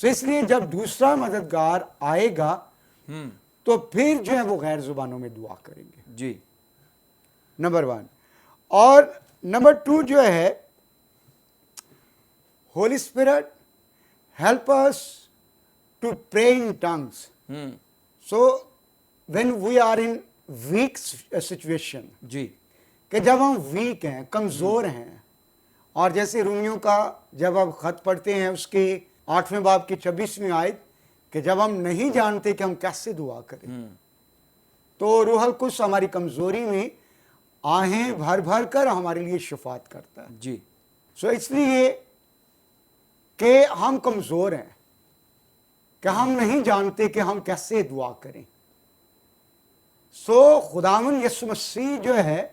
سو اس لیے جب دوسرا مددگار آئے گا تو پھر جو ہے وہ غیر زبانوں میں دعا کریں گے. جی. نمبر 1. اور نمبر 2 جو ہے, holy spirit help us to pray in tongues. So when we are in weak situation, جی. کہ جب ہم ویک ہیں, کمزور ہیں, اور جیسے رومیوں کا جب آپ خط پڑھتے ہیں اس کے 8ویں باب کی 26ویں آیت, کہ جب ہم نہیں جانتے کہ ہم کیسے دعا کریں, تو روح القدس ہماری کمزوری میں آہیں بھر بھر کر ہمارے لیے شفاعت کرتا ہے. جی. سو اس لیے کہ ہم کمزور ہیں, کہ ہم نہیں جانتے کہ ہم کیسے دعا کریں. سو خداوند یسوع مسیح جو ہے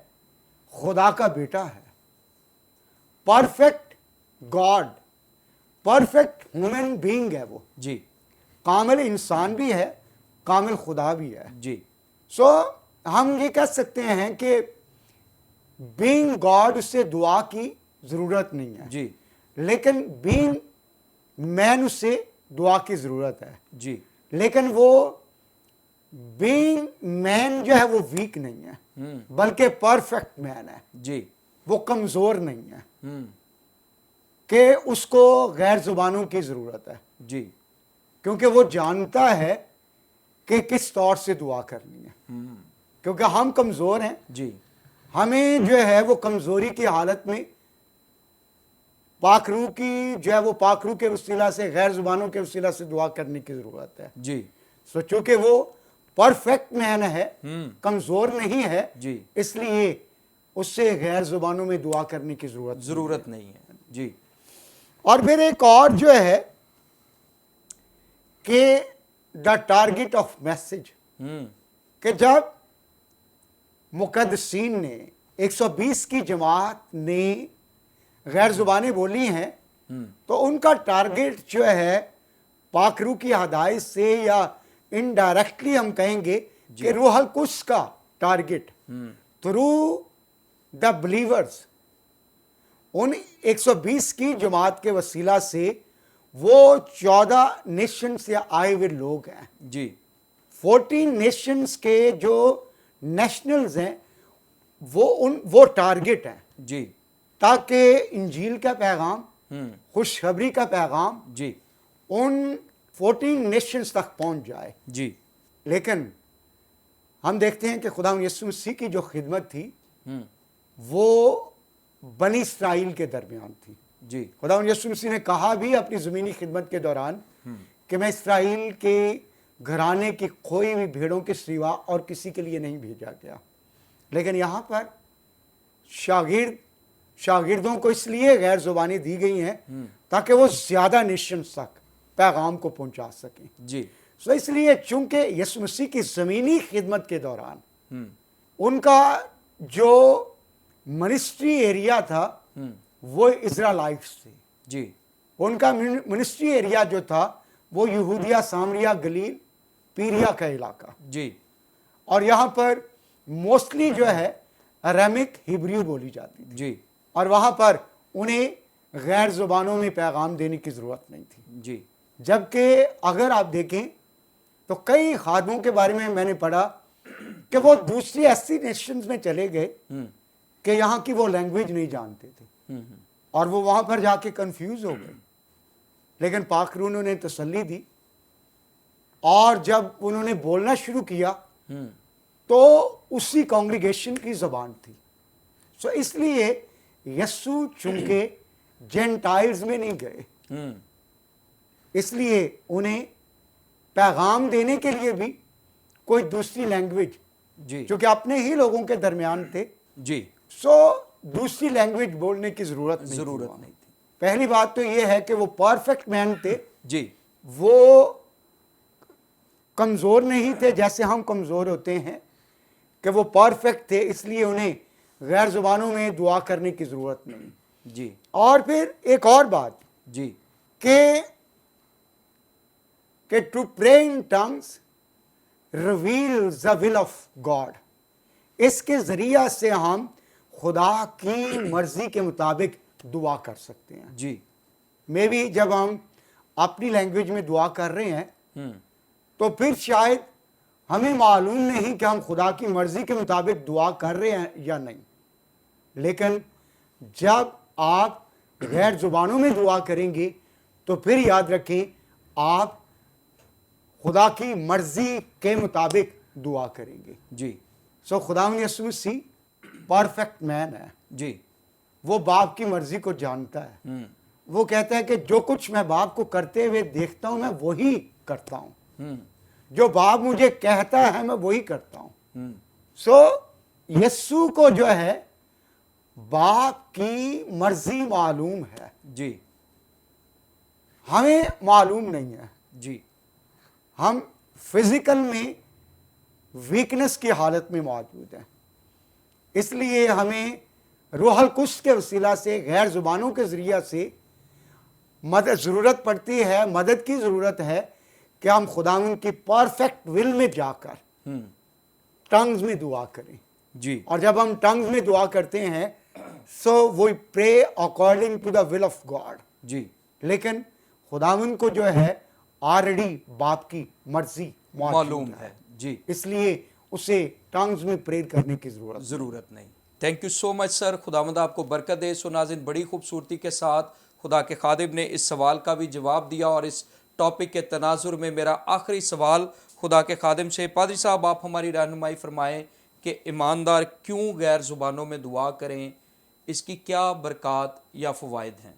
خدا کا بیٹا ہے, perfect God, perfect human being ہے, وہ جی. کامل انسان بھی ہے, کامل خدا بھی ہے. جی. سو ہم یہ کہہ سکتے ہیں کہ بینگ گاڈ, اس سے دعا کی ضرورت نہیں ہے, جی. لیکن بینگ مین, اس سے دعا کی ضرورت ہے. جی. لیکن وہ بینگ مین جو ہے وہ ویک نہیں ہے, بلکہ پرفیکٹ مین ہے. جی. وہ کمزور نہیں ہے کہ اس کو غیر زبانوں کی ضرورت ہے, جی. کیونکہ وہ جانتا ہے کہ کس طور سے دعا کرنی ہے. کیونکہ ہم کمزور ہیں, جی. ہمیں جو ہے وہ کمزوری کی حالت میں پاک روح کی جو ہے وہ پاک روح کے وسیلہ سے, غیر زبانوں کے وسیلہ سے دعا کرنے کی ضرورت ہے. جی. سو چونکہ وہ پرفیکٹ مین ہے, کمزور نہیں ہے, جی. اس لیے اس سے غیر زبانوں میں دعا کرنے کی ضرورت نہیں ہے. جی. اور پھر ایک اور جو ہے کہ دا ٹارگیٹ آف میسج, کہ جب مقدسین نے 120 کی جماعت نے غیر زبانیں بولی ہیں, تو ان کا ٹارگیٹ جو ہے پاک روح کی ہدایت سے, یا انڈائریکٹلی ہم کہیں گے کہ روح القدس کا ٹارگیٹ تھرو دا بلیورز, ان 120 کی جماعت کے وسیلہ سے وہ 14 نیشن سے آئے ہوئے لوگ ہیں. جی. 14 نیشنز کے جو نیشنلز ہیں وہ ٹارگیٹ ہیں, جی. تاکہ انجیل کا پیغام, خوشخبری کا پیغام جی. ان 14 نیشنز تک پہنچ جائے. جی. لیکن ہم دیکھتے ہیں کہ خدا یسوع مسیح کی جو خدمت تھی وہ بنی اسرائیل کے درمیان تھی. جی. خدا یسوع مسیح نے کہا بھی اپنی زمینی خدمت کے دوران کہ میں اسرائیل کے گھرانے کی کھوئی ہوئی بھیڑوں کے سوا اور کسی کے لیے نہیں بھیجا گیا. لیکن یہاں پر شاگردوں کو اس لیے غیر زبانیں دی گئی ہیں تاکہ وہ زیادہ نیشنز تک پیغام کو پہنچا سکیں. جی. سو اس لیے چونکہ یسوع مسیح کی زمینی خدمت کے دوران ان کا جو منسٹری ایریا تھا وہ اسرائیلائٹس تھے. جی. ان کا منسٹری ایریا جو تھا وہ یہودیہ, سامریا, گلیل, پیریا کا علاقہ. جی. اور یہاں پر موسٹلی جو ہے ارامیک ہیبریو بولی جاتی تھی. جی. اور وہاں پر انہیں غیر زبانوں میں پیغام دینے کی ضرورت نہیں تھی. جی. جبکہ اگر آپ دیکھیں تو کئی خادموں کے بارے میں نے پڑھا کہ وہ دوسری ایسی نیشنز میں چلے گئے کہ یہاں کی وہ لینگویج نہیں جانتے تھے, اور وہ وہاں پر جا کے کنفیوز ہو گئے. لیکن پاک روح نے انہیں تسلی دی, اور جب انہوں نے بولنا شروع کیا تو اسی کانگریگیشن کی زبان تھی. سو اس لیے یسوع چونکہ جینٹائلز میں نہیں گئے, اس لیے انہیں پیغام دینے کے لیے بھی کوئی دوسری لینگویج, جی. چونکہ اپنے ہی لوگوں کے درمیان تھے, جی. سو دوسری لینگویج بولنے کی ضرورت نہیں نہیں تھی. پہلی بات تو یہ ہے کہ وہ پرفیکٹ مین تھے. جی. وہ کمزور نہیں تھے جیسے ہم کمزور ہوتے ہیں, کہ وہ پرفیکٹ تھے, اس لیے انہیں غیر زبانوں میں دعا کرنے کی ضرورت نہیں. جی. اور پھر ایک اور بات, جی. کہ to pray in tongues reveal the will of God, اس کے ذریعہ سے ہم خدا کی مرضی کے مطابق دعا کر سکتے ہیں. جی. میں بھی جب ہم اپنی لینگویج میں دعا کر رہے ہیں تو پھر شاید ہمیں معلوم نہیں کہ ہم خدا کی مرضی کے مطابق دعا کر رہے ہیں یا نہیں. لیکن جب آپ غیر زبانوں میں دعا کریں گے تو پھر یاد رکھیں آپ خدا کی مرضی کے مطابق دعا کریں گے. جی سو خداوند یسوع مسیح پرفیکٹ مین ہے. جی وہ باپ کی مرضی کو جانتا ہے. وہ کہتا ہے کہ جو کچھ میں باپ کو کرتے ہوئے دیکھتا ہوں میں وہی کرتا ہوں. جو باپ مجھے کہتا ہے میں وہی کرتا ہوں. سو یسوع کو جو ہے باپ کی مرضی معلوم ہے. جی ہمیں معلوم نہیں ہے. جی ہم فزیکل میں ویکنس کی حالت میں موجود ہیں. اس لیے ہمیں روح القدس کے وسیلہ سے غیر زبانوں کے ذریعہ سے ضرورت پڑتی ہے، مدد کی ضرورت ہے کہ ہم خداوند کی پرفیکٹ ول میں جا کر ٹنگز میں دعا کریں. جی اور جب ہم ٹنگز میں دعا کرتے ہیں so we pray according to the will of God. جی لیکن خداوند کو جو ہے آلریڈی باپ کی مرضی معلوم ہے. جی اس لیے اسے ٹنگز میں پریئر کرنے کی ضرورت نہیں. تھینک یو سو مچ سر. خداوند آپ کو برکت دے. سو ناظرین بڑی خوبصورتی کے ساتھ خدا کے خادم نے اس سوال کا بھی جواب دیا. اور اس ٹاپک کے تناظر میں میرا آخری سوال خدا کے خادم سے، پادری صاحب آپ ہماری رہنمائی فرمائیں کہ ایماندار کیوں غیر زبانوں میں دعا کریں، اس کی کیا برکات یا فوائد ہیں؟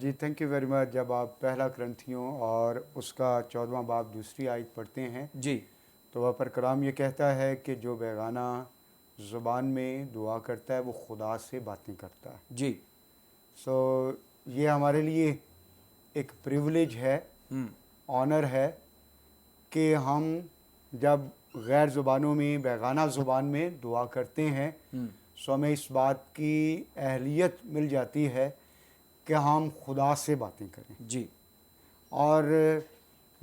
جی تھینک یو ویری مچ. جب آپ پہلا کرنتھیوں اور اس کا 14واں باب دوسری آیت پڑھتے ہیں جی تو وہاں پر کلام یہ کہتا ہے کہ جو بیگانہ زبان میں دعا کرتا ہے وہ خدا سے باتیں کرتا ہے. جی سو یہ ہمارے لیے ایک پریولیج ہے، آنر ہے کہ ہم جب غیر زبانوں میں بیگانہ زبان میں دعا کرتے ہیں سو ہمیں اس بات کی اہلیت مل جاتی ہے کہ ہم خدا سے باتیں کریں. جی اور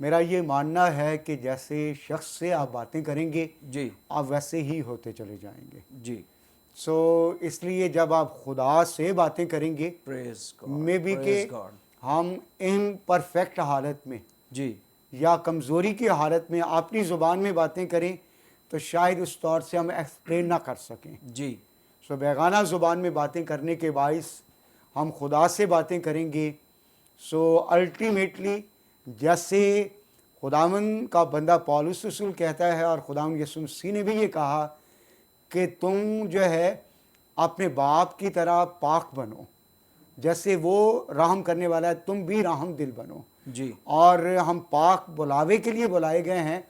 میرا یہ ماننا ہے کہ جیسے شخص سے آپ باتیں کریں گے جی آپ ویسے ہی ہوتے چلے جائیں گے. جی سو اس لیے جب آپ خدا سے باتیں کریں گے پریز گاڈ، میں بھی کہ پریز گاڈ. ہم امپرفیکٹ حالت میں جی یا کمزوری کی حالت میں اپنی زبان میں باتیں کریں تو شاید اس طور سے ہم ایکسپلین نہ کر سکیں. جی سو بیگانہ زبان میں باتیں کرنے کے باعث ہم خدا سے باتیں کریں گے. سو الٹیمیٹلی جیسے خداوند کا بندہ پولس رسول کہتا ہے اور خداوند یسوع مسیح نے بھی یہ کہا کہ تم جو ہے اپنے باپ کی طرح پاک بنو، جیسے وہ رحم کرنے والا ہے تم بھی رحم دل بنو. جی اور ہم پاک بلاوے کے لیے بلائے گئے ہیں.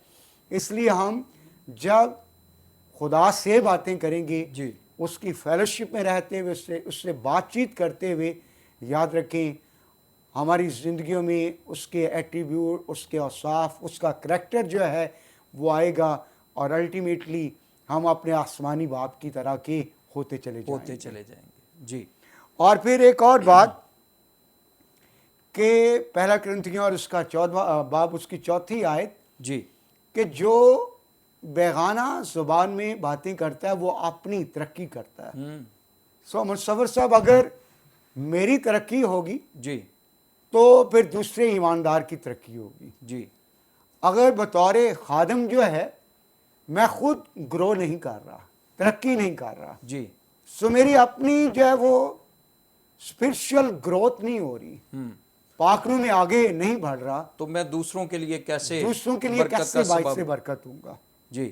اس لیے ہم جب خدا سے باتیں کریں گے جی اس کی فیلوشپ میں رہتے ہوئے اس سے بات چیت کرتے ہوئے یاد رکھیں ہماری زندگیوں میں اس کے ایٹریبیوٹ، اس کے اوصاف، اس کا کریکٹر جو ہے وہ آئے گا اور الٹیمیٹلی ہم اپنے آسمانی باپ کی طرح کے ہوتے چلے جائیں گے. جی اور پھر ایک اور بات کہ پہلا کرنتھیوں اور اس کا 14واں باب اس کی 4تھی آیت جی کہ جو بیگانہ زبان میں باتیں کرتا ہے وہ اپنی ترقی کرتا ہے. سو مصور صاحب اگر میری ترقی ہوگی جی تو پھر دوسرے ایماندار کی ترقی ہوگی. جی اگر بطور خادم جو ہے میں خود گرو نہیں کر رہا، ترقی نہیں کر رہا، جی سو میری اپنی جو ہے وہ اسپرچل گروتھ نہیں ہو رہی، پاکروں میں آگے نہیں بڑھ رہا، تو میں دوسروں کے لیے کیسے کیسے باعث برکت ہوں گا. جی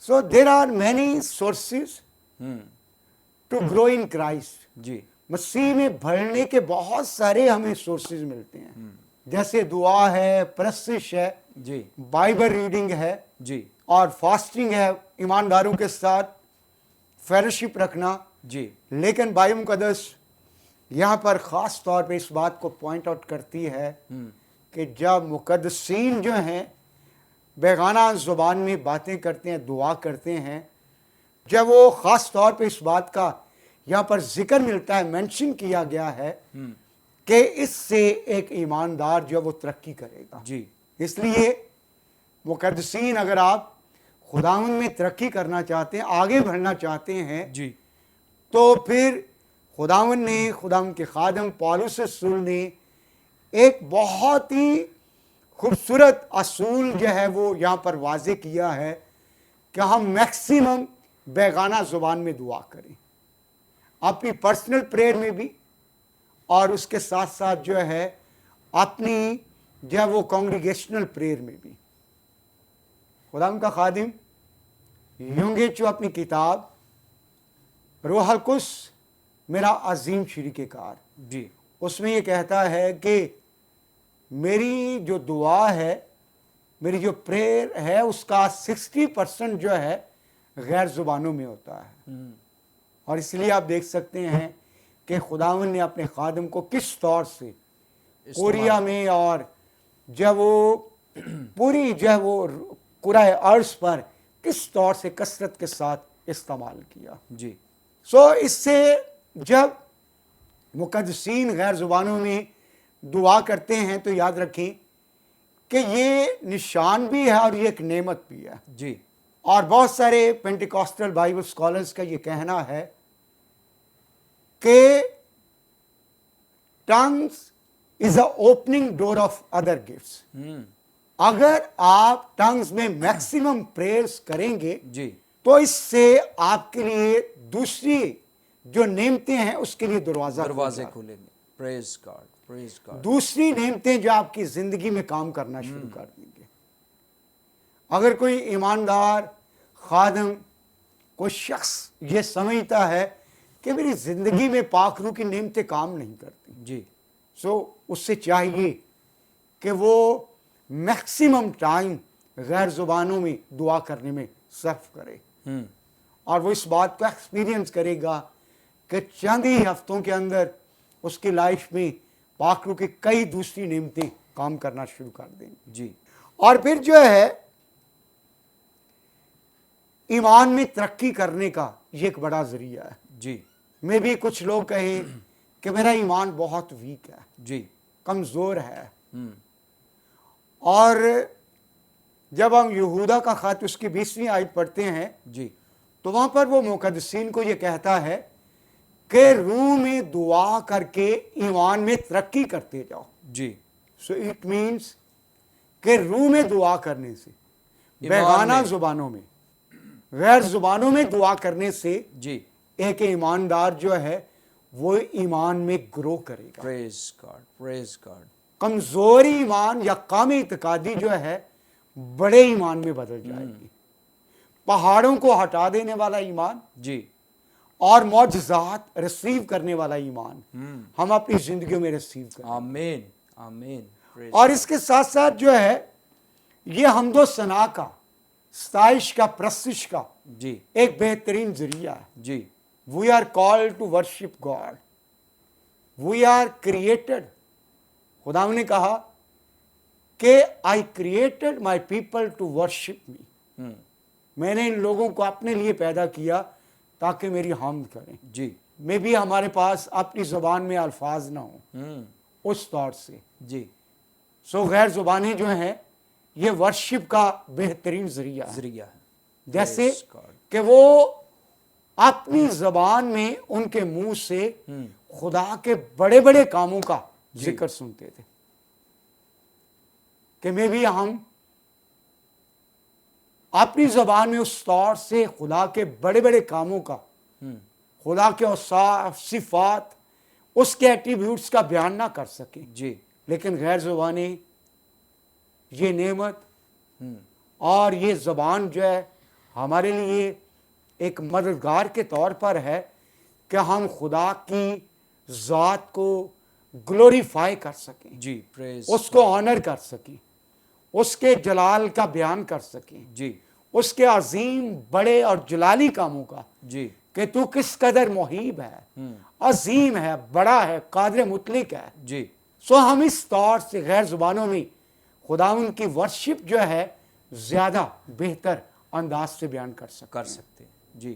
so there are many sources to grow in Christ. جی مسیح میں بڑھنے کے بہت سارے ہمیں سورسز ملتے ہیں، جیسے دعا ہے، پرستش ہے، جی بائبل ریڈنگ ہے جی اور فاسٹنگ ہے، ایمانداروں کے ساتھ فیلوشپ رکھنا. جی لیکن بائبل مقدس یہاں پر خاص طور پہ اس بات کو پوائنٹ آؤٹ کرتی ہے کہ جب مقدسین جو ہیں بیگانہ زبان میں باتیں کرتے ہیں، دعا کرتے ہیں، جب وہ خاص طور پہ اس بات کا یہاں پر ذکر ملتا ہے، مینشن کیا گیا ہے کہ اس سے ایک ایماندار جو وہ ترقی کرے گا. جی اس لیے مقدسین اگر آپ خداوند میں ترقی کرنا چاہتے ہیں، آگے بڑھنا چاہتے ہیں، جی تو پھر خداوند نے، خداوند کے خادم پولس رسول نے ایک بہت ہی خوبصورت اصول جو ہے وہ یہاں پر واضح کیا ہے کہ ہم میکسیمم بیگانہ زبان میں دعا کریں، اپنی پرسنل پریئر میں بھی اور اس کے ساتھ ساتھ جو ہے اپنی جو ہے وہ کانگریگیشنل پریئر میں بھی۔ خدا ان کا خادم یونگے چو اپنی کتاب روح القدس میرا عظیم شریک کار، جی اس میں یہ کہتا ہے کہ میری جو دعا ہے، میری جو پریئر ہے، اس کا 60% جو ہے غیر زبانوں میں ہوتا ہے۔ اور اس لیے آپ دیکھ سکتے ہیں کہ خداوند نے اپنے خادم کو کس طور سے کوریا میں اور جب وہ پوری جو ہے وہ کرۂ ارض پر کس طور سے کثرت کے ساتھ استعمال کیا۔ جی سو اس سے جب مقدسین غیر زبانوں میں دعا کرتے ہیں تو یاد رکھیں کہ یہ نشان بھی ہے اور یہ ایک نعمت بھی ہے۔ جی اور بہت سارے پینٹیکاسٹل بائبل اسکالرز کا یہ کہنا ہے کہ tongues is a opening door of other gifts. اگر آپ ٹنگز میں میکسیمم پریئرز کریں گے جی تو اس سے آپ کے لیے دوسری جو نعمتیں ہیں اس کے لیے دروازے کھولیں گے۔ پریز گاڈ، پریز گاڈ۔ دوسری نعمتیں جو آپ کی زندگی میں کام کرنا شروع کر دیں گے۔ اگر کوئی ایماندار خادم، کوئی شخص یہ سمجھتا ہے کہ میری زندگی میں پاک روح کی نعمتیں کام نہیں کرتی، جی سو اس سے چاہیے کہ وہ میکسیمم ٹائم غیر زبانوں میں دعا کرنے میں صرف کرے، اور وہ اس بات کو ایکسپیرینس کرے گا کہ چند ہی ہفتوں کے اندر اس کی لائف میں پاک روح کی کئی دوسری نعمتیں کام کرنا شروع کر دیں گی۔ جی اور پھر جو ہے ایمان میں ترقی کرنے کا یہ ایک بڑا ذریعہ ہے۔ جی میں بھی کچھ لوگ کہیں کہ میرا ایمان بہت ویک ہے، جی کمزور ہے، اور جب ہم یہودا کا خط اس کی 20ویں آیت پڑھتے ہیں جی تو وہاں پر وہ مقدسین کو یہ کہتا ہے کہ روح میں دعا کر کے ایمان میں ترقی کرتے جاؤ۔ جی سو اٹ مینس کہ روح میں دعا کرنے سے، بیگانہ زبانوں میں، غیر زبانوں میں دعا کرنے سے جی ایک ایماندار جو ہے وہ ایمان میں گرو کرے گا۔ پریز گاڈ، پریز گاڈ۔ کمزوری ایمان یا کم اعتقادی جو ہے بڑے ایمان میں بدل جائے گی۔ پہاڑوں کو ہٹا دینے والا ایمان جی اور معجزات ریسیو کرنے والا ایمان ہم اپنی زندگیوں میں ریسیو کریں۔ آمین آمین۔ Praise اور اس کے ساتھ ساتھ جو ہے یہ حمد و ثنا کا، ستائش کا، پرستش کا جی ایک بہترین ذریعہ ہے۔ جی we are called to worship God, we are created. خدا نے کہا کہ I created my people to worship me, میں نے ان لوگوں کو اپنے لیے پیدا کیا تاکہ میری حمد کریں۔ جی میں بھی ہمارے پاس اپنی زبان میں الفاظ نہ ہوں اس طور سے، جی سو غیر زبانیں جو ہیں یہ ورشپ کا بہترین ذریعہ ہے۔ ذریعہ ہے۔ جیسے Praise God۔ کہ وہ اپنی زبان میں ان کے منہ سے خدا کے بڑے بڑے کاموں کا ذکر سنتے تھے، کہ میں بھی ہم اپنی زبان میں اس طور سے خدا کے بڑے بڑے کاموں کا، خدا کے اوصاف، صفات، اس کے ایٹریبیوٹس کا بیان نہ کر سکیں، جی لیکن غیر زبانیں یہ نعمت اور یہ زبان جو ہے ہمارے لیے ایک مددگار کے طور پر ہے کہ ہم خدا کی ذات کو گلوریفائی کر سکیں، جی پریز اس کو آنر کر سکیں، اس کے جلال کا بیان کر سکیں، جی اس کے عظیم بڑے اور جلالی کاموں کا، جی کہ تو کس قدر محیب ہے، عظیم ہے، بڑا ہے، قادر مطلق ہے۔ جی سو ہم اس طور سے غیر زبانوں میں خداوند کی ورشپ جو ہے زیادہ بہتر انداز سے بیان کر سکتے ہیں۔ ہیں۔ جی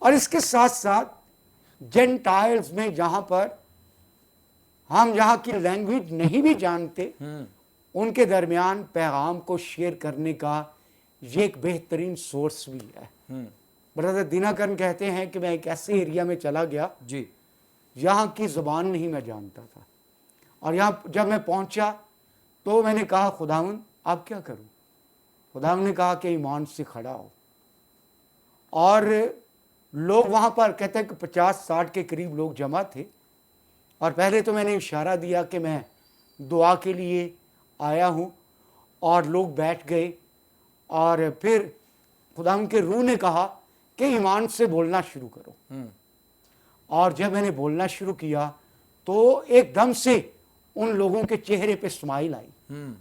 اور اس کے ساتھ ساتھ جینٹائلز میں جہاں پر ہم جہاں کی لینگویج نہیں بھی جانتے، ان کے درمیان پیغام کو شیئر کرنے کا یہ ایک بہترین سورس بھی ہے۔ برادر دیناکرن کہتے ہیں کہ میں ایک ایسے ایریا میں چلا گیا جی یہاں کی زبان نہیں میں جانتا تھا، اور یہاں جب میں پہنچا تو میں نے کہا خداوند اب کیا کروں؟ خداوند نے کہا کہ ایمان سے کھڑا ہو. اور لوگ وہاں پر کہتے ہیں کہ 50-60 کے قریب لوگ جمع تھے. اور پہلے تو میں نے اشارہ دیا کہ میں دعا کے لیے آیا ہوں اور لوگ بیٹھ گئے. اور پھر خداوند کے روح نے کہا کہ ایمان سے بولنا شروع کرو. اور جب میں نے بولنا شروع کیا تو ایک دم سے ان لوگوں کے چہرے پہ اسمائل آئی,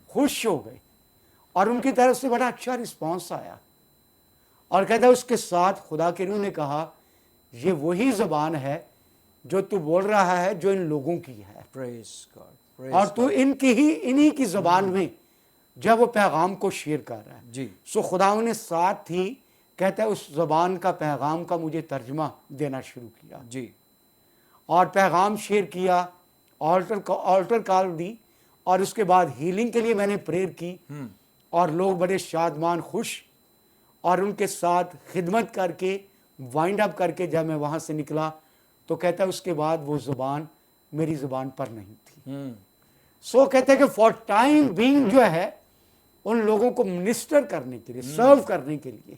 خوش ہو گئے, اور ان کی طرف سے بڑا اچھا رسپانس آیا. اور کہتا ہے اس کے ساتھ خدا کے روح نے کہا یہ وہی زبان ہے جو تو بول رہا ہے جو ان لوگوں کی ہے, Praise God. اور تو انہی کی زبان میں جب وہ پیغام کو شیئر کر رہا ہے. جی. سو خداوند نے ساتھ ہی کہتا ہے اس زبان کا پیغام کا مجھے ترجمہ دینا شروع کیا. جی. اور پیغام شیئر کیا, آلٹر کال دی, اور اس کے بعد ہیلنگ کے لیے میں نے پریئر کی. اور لوگ بڑے شادمان خوش, اور ان کے ساتھ خدمت کر کے وائنڈ اپ کر کے جب میں وہاں سے نکلا تو کہتا ہے اس کے بعد وہ زبان میری زبان پر نہیں تھی. سو کہتے ہیں کہ فار ٹائم بینگ جو ہے ان لوگوں کو منسٹر کرنے کے لیے, سرو کرنے کے لیے,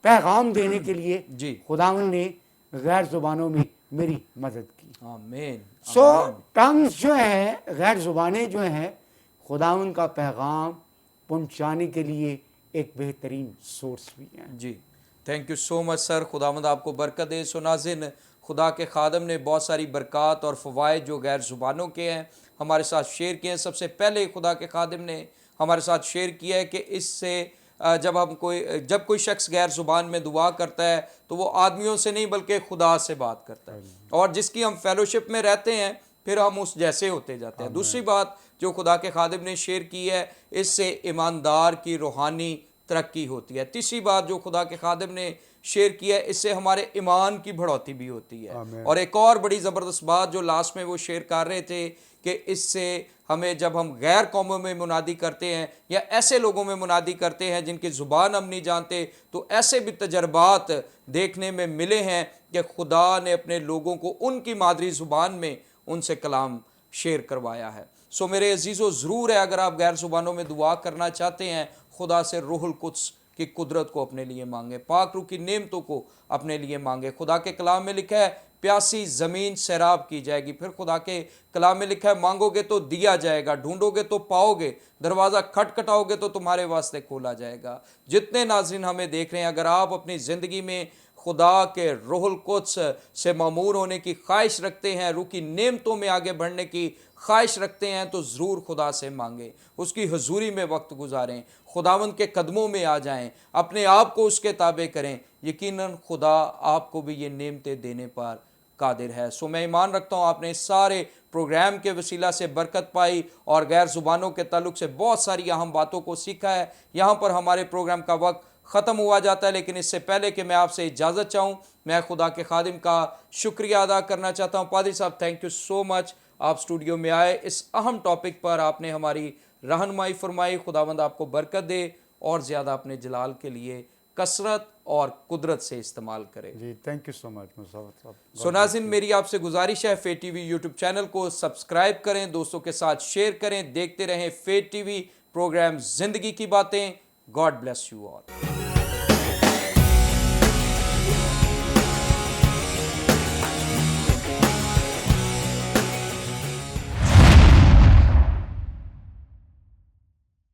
پیغام دینے کے لیے جی. خداوند نے غیر زبانوں میں میری مدد کی. آمین. سو ٹنگز جو ہیں, غیر زبانیں جو ہیں, خداوند کا پیغام پہنچانے کے لیے ایک بہترین سورس بھی ہیں. جی, تھینک یو سو مچ سر. خداوند آپ کو برکت دے. سو ناظرین, خدا کے خادم نے بہت ساری برکات اور فوائد جو غیر زبانوں کے ہیں ہمارے ساتھ شیئر کیے ہیں. سب سے پہلے خدا کے خادم نے ہمارے ساتھ شیئر کیا ہے کہ اس سے جب کوئی شخص غیر زبان میں دعا کرتا ہے تو وہ آدمیوں سے نہیں بلکہ خدا سے بات کرتا ہے, اور جس کی ہم فیلوشپ میں رہتے ہیں پھر ہم اس جیسے ہوتے جاتے ہیں. دوسری بات جو خدا کے خادم نے شیئر کی ہے, اس سے ایماندار کی روحانی ترقی ہوتی ہے. تیسری بات جو خدا کے خادم نے شیئر کیا ہے, اس سے ہمارے ایمان کی بڑھوتی بھی ہوتی ہے. اور ایک اور بڑی زبردست بات جو لاسٹ میں وہ شیئر کر رہے تھے کہ اس سے ہمیں جب ہم غیر قوموں میں منادی کرتے ہیں یا ایسے لوگوں میں منادی کرتے ہیں جن کی زبان ہم نہیں جانتے, تو ایسے بھی تجربات دیکھنے میں ملے ہیں کہ خدا نے اپنے لوگوں کو ان کی مادری زبان میں ان سے کلام شیئر کروایا ہے. سو میرے عزیزو, ضرور ہے اگر آپ غیر زبانوں میں دعا کرنا چاہتے ہیں, خدا سے روح القدس کی قدرت کو اپنے لیے مانگے, پاک روح کی نعمتوں کو اپنے لیے مانگے. خدا کے کلام میں لکھا ہے پیاسی زمین سیراب کی جائے گی. پھر خدا کے کلام میں لکھا ہے مانگو گے تو دیا جائے گا, ڈھونڈو گے تو پاؤ گے, دروازہ کھٹکھٹاؤ گے تو تمہارے واسطے کھولا جائے گا. جتنے ناظرین ہمیں دیکھ رہے ہیں, اگر آپ اپنی زندگی میں خدا کے روح القدس سے معمور ہونے کی خواہش رکھتے ہیں, روح کی نعمتوں میں آگے بڑھنے کی خواہش رکھتے ہیں, تو ضرور خدا سے مانگیں, اس کی حضوری میں وقت گزاریں, خداوند کے قدموں میں آ جائیں, اپنے آپ کو اس کے تابع کریں. یقیناً خدا آپ کو بھی یہ نعمتیں دینے پر قادر ہے. سو میں ایمان رکھتا ہوں آپ نے سارے پروگرام کے وسیلہ سے برکت پائی اور غیر زبانوں کے تعلق سے بہت ساری اہم باتوں کو سیکھا ہے. یہاں پر ہمارے پروگرام کا وقت ختم ہوا جاتا ہے, لیکن اس سے پہلے کہ میں آپ سے اجازت چاہوں, میں خدا کے خادم کا شکریہ ادا کرنا چاہتا ہوں. پادری صاحب, تھینک یو سو مچ, آپ اسٹوڈیو میں آئے, اس اہم ٹاپک پر آپ نے ہماری رہنمائی فرمائی. خداوند آپ کو برکت دے اور زیادہ اپنے جلال کے لیے کثرت اور قدرت سے استعمال کرے. جی, تھینک یو سو مچ مصور صاحب. سو ناظرین, میری آپ سے گزارش ہے فیت ٹی وی یوٹیوب چینل کو سبسکرائب کریں, دوستوں کے ساتھ شیئر کریں, دیکھتے رہیں فیت ٹی وی پروگرام زندگی کی باتیں. God bless you all.